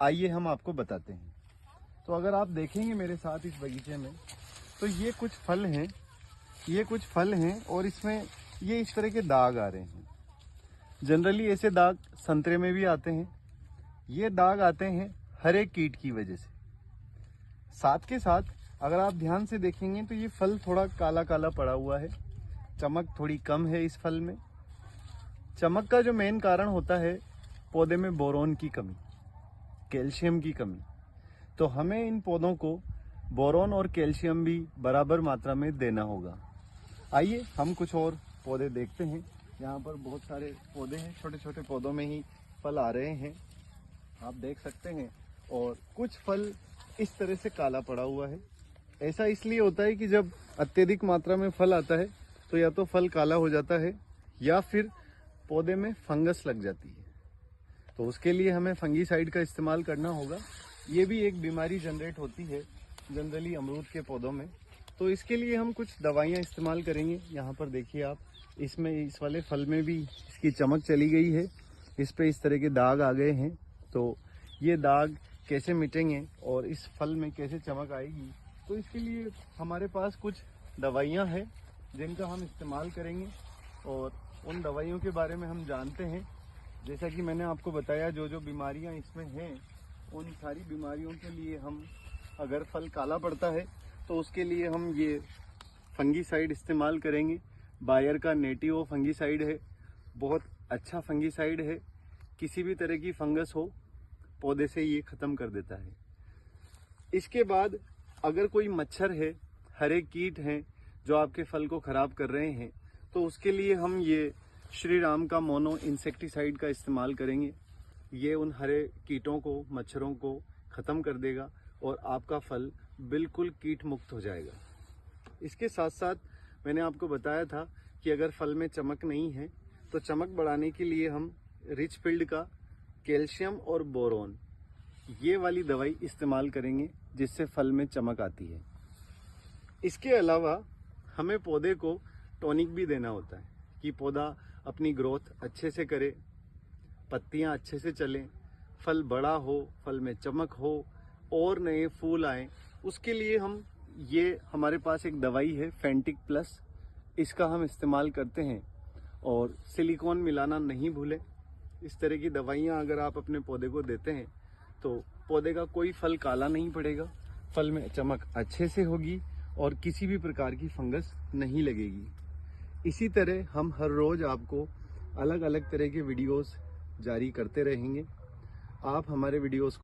आइए हम आपको बताते हैं। तो अगर आप देखेंगे मेरे साथ इस बगीचे में, तो ये कुछ फल हैं और इसमें ये इस तरह के दाग आ रहे हैं। जनरली ऐसे दाग संतरे में भी आते हैं। ये दाग आते हैं हरे कीट की वजह से। साथ के साथ अगर आप ध्यान से देखेंगे तो ये फल थोड़ा काला काला पड़ा हुआ है। चमक थोड़ी कम है इस फल में। चमक का जो मेन कारण होता है पौधे में बोरोन की कमी, कैल्शियम की कमी। तो हमें इन पौधों को बोरोन और कैल्शियम भी बराबर मात्रा में देना होगा। आइए हम कुछ और पौधे देखते हैं। यहाँ पर बहुत सारे पौधे हैं, छोटे छोटे पौधों में ही फल आ रहे हैं, आप देख सकते हैं। और कुछ फल इस तरह से काला पड़ा हुआ है। ऐसा इसलिए होता है कि जब अत्यधिक मात्रा में फल आता है तो या तो फल काला हो जाता है या फिर पौधे में फंगस लग जाती है। तो उसके लिए हमें फंगीसाइड का इस्तेमाल करना होगा। ये भी एक बीमारी जनरेट होती है जनरली अमरूद के पौधों में। तो इसके लिए हम कुछ दवाइयाँ इस्तेमाल करेंगे। यहाँ पर देखिए आप, इसमें इस वाले फल में भी इसकी चमक चली गई है, इस पे इस तरह के दाग आ गए हैं। तो ये दाग कैसे मिटेंगे और इस फल में कैसे चमक आएगी, तो इसके लिए हमारे पास कुछ दवाइयाँ हैं जिनका हम इस्तेमाल करेंगे और उन दवाइयों के बारे में हम जानते हैं। जैसा कि मैंने आपको बताया, जो जो बीमारियां इसमें हैं उन सारी बीमारियों के लिए हम, अगर फल काला पड़ता है तो उसके लिए हम ये फंगीसाइड इस्तेमाल करेंगे। बायर का नेटिव फंगीसाइड है, बहुत अच्छा फंगीसाइड है। किसी भी तरह की फंगस हो पौधे से ये ख़त्म कर देता है। इसके बाद अगर कोई मच्छर है, हरे कीट हैं जो आपके फल को ख़राब कर रहे हैं, तो उसके लिए हम ये श्री राम का मोनो इंसेक्टिसाइड का इस्तेमाल करेंगे। ये उन हरे कीटों को, मच्छरों को ख़त्म कर देगा और आपका फल बिल्कुल कीट मुक्त हो जाएगा। इसके साथ साथ मैंने आपको बताया था कि अगर फल में चमक नहीं है तो चमक बढ़ाने के लिए हम रिचफील्ड का कैल्शियम और बोरोन, ये वाली दवाई इस्तेमाल करेंगे जिससे फल में चमक आती है। इसके अलावा हमें पौधे को टॉनिक भी देना होता है कि पौधा अपनी ग्रोथ अच्छे से करे, पत्तियां अच्छे से चलें, फल बड़ा हो, फल में चमक हो और नए फूल आए। उसके लिए हम, ये हमारे पास एक दवाई है फेंटिक प्लस, इसका हम इस्तेमाल करते हैं। और सिलिकॉन मिलाना नहीं भूलें। इस तरह की दवाइयाँ अगर आप अपने पौधे को देते हैं तो पौधे का कोई फल काला नहीं पड़ेगा, फल में चमक अच्छे से होगी और किसी भी प्रकार की फंगस नहीं लगेगी। इसी तरह हम हर रोज़ आपको अलग अलग तरह के वीडियोस जारी करते रहेंगे। आप हमारे वीडियोस